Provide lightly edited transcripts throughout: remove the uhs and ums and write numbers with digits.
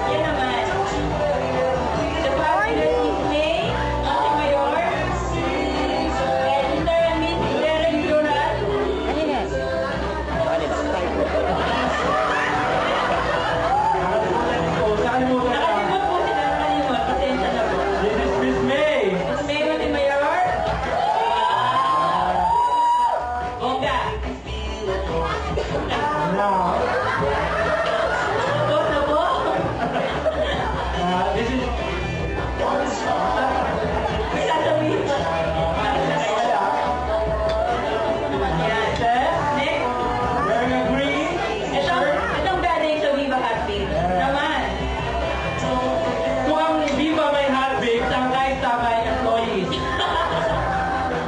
Yan naman. The fabulous Miss May, Montemayor, and Derek Duran. Nakalimot po sila, nakalimot. Pasensya na po. This is Miss May. Miss May Montemayor. Bongga. Now, Tapos na po. this is May sasabihin pa. Yan. Next. wearing a green shirt. Itong galing sa Viva Hotpin. Naman. Kung ang Viva may hotbix, ang kahit-takay employees.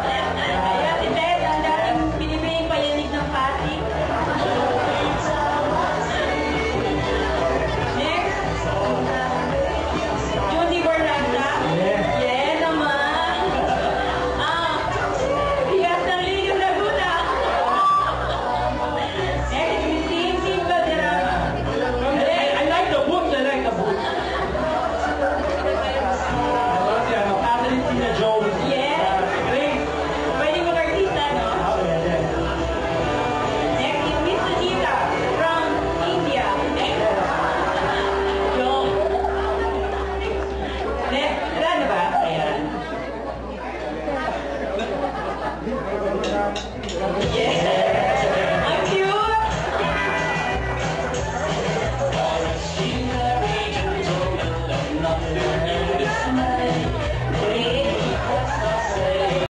Ayan, si Ted, ang dating binibining payanig ng Pasig. Next. Judy Borlanta. Yes. Yeah, naman. Bigas ng Liga Laguna. Next, si Team Team Valderrama. I like the boots. I like the boots. Si Catherine Tina Jones. Yes. Grace. Pwede mag-artista, no? Next is Miss Sujita from India. Joke. Next, wala na ba? Ayan. Yes.